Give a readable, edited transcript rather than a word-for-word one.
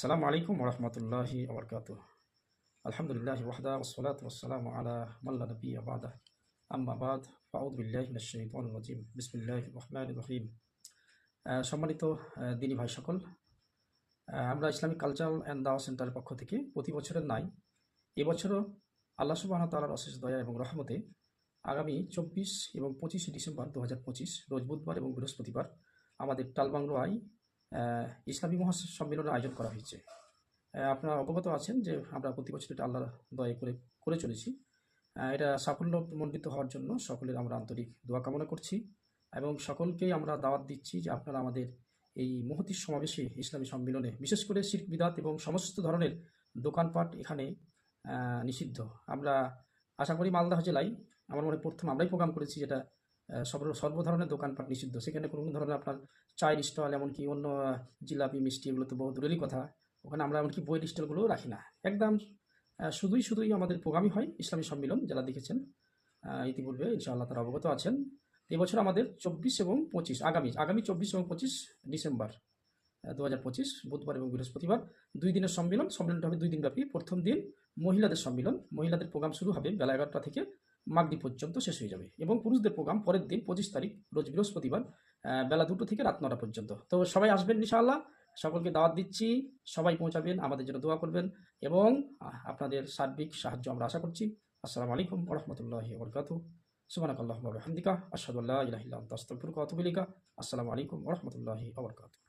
আসসালামু আলাইকুম ওরহমতুল্লাহি ওবরকাতুহ। আলহামদুলিল্লাহ ওয়াহদা ওয়াসসালাতু ওয়াসসালামু আলা মান লা নাবিয়্যা বা'দা। আম্মা বা'দ, ফাআউযু বিল্লাহি মিনাশ শাইতানির রাজিম। বিসমিল্লাহির রহমানির রহিম। সম্মানিত দিনী ভাই সকল, আমরা ইসলামিক কালচারাল অ্যান্ড দাওয়া সেন্টারের পক্ষ থেকে প্রতি বছরের ন্যায় এবছরও আল্লাহ সুবহানাহু ওয়া তাআলার অশেষ দয়া এবং রহমতে আগামী ২৪ এবং ২৫ ডিসেম্বর ২০২৫ রোজ বুধবার এবং বৃহস্পতিবার আমাদের টালবাংলোয় ইসলামী মহাসম্মেলনের আয়োজন করা হয়েছে। আপনারা অবগত আছেন যে আমরা প্রতি বছর এটা আল্লাহর দয়া করে চলেছি। এটা সাফল্যমণ্ডিত হওয়ার জন্য সকলের আমরা আন্তরিক দোয়া কামনা করছি এবং সকলকেই আমরা দাওয়াত দিচ্ছি যে আপনারা আমাদের এই মহতী সমাবেশে ইসলামী সম্মেলনে, বিশেষ করে শিরক বিদআত এবং সমস্ত ধরনের দোকানপাট এখানে নিষিদ্ধ। আমরা আশা করি মালদহ জেলায় আমার মনে প্রথম আমরাই প্রোগ্রাম করেছি যেটা সর্ব ধরনের দোকানপাট নিষিদ্ধ। সেখানে কোনো ধরনের আপনার চায়ের স্টল, এমনকি অন্য জিলাপি মিষ্টি, এগুলো তো বহু দূরেরই কথা। ওখানে আমরা এমনকি বইয়ের স্টলগুলোও রাখি না। একদম শুধুই আমাদের প্রোগ্রামই হয় ইসলামী সম্মেলন, যারা দেখেছেন ইতিপূর্বে ইনশাআল্লাহ তারা অবগত আছেন। এবছর আমাদের ২৪ এবং ২৫ আগামী ২৪ এবং ২৫ ডিসেম্বর ২০২৫ বুধবার এবং বৃহস্পতিবার ২ দিনের সম্মেলনটা হবে ২ দিনব্যাপী। প্রথম দিন মহিলাদের সম্মেলন, মহিলাদের প্রোগ্রাম শুরু হবে বেলা ১১টা থেকে মাগরিব পর্যন্ত শেষ হয়ে যাবে, এবং পুরুষদের প্রোগ্রাম পরের দিন ২৫ তারিখ রোজ বৃহস্পতিবার বেলা ২টো থেকে রাত ৯টা পর্যন্ত। তো সবাই আসবেন ইনশাআল্লাহ, সকলকে দাওয়াত দিচ্ছি, সবাই পৌঁছাবেন, আমাদের জন্য দোয়া করবেন এবং আপনাদের সার্বিক সাহায্য আমরা আশা করছি। আসসালামু আলাইকুম ওয়া রাহমাতুল্লাহি ওয়া বারাকাতুহু। সুবহানাকাল্লাহুম্মা ওয়া বিহামদিকা আশহাদু আল্লা ইলাহা ইল্লা আনতা আস্তাগফিরুকা ওয়া আতুবু ইলাইকা। আসসালামু আলাইকুম ওয়া রাহমাতুল্লাহি ওয়া বারাকাতুহু।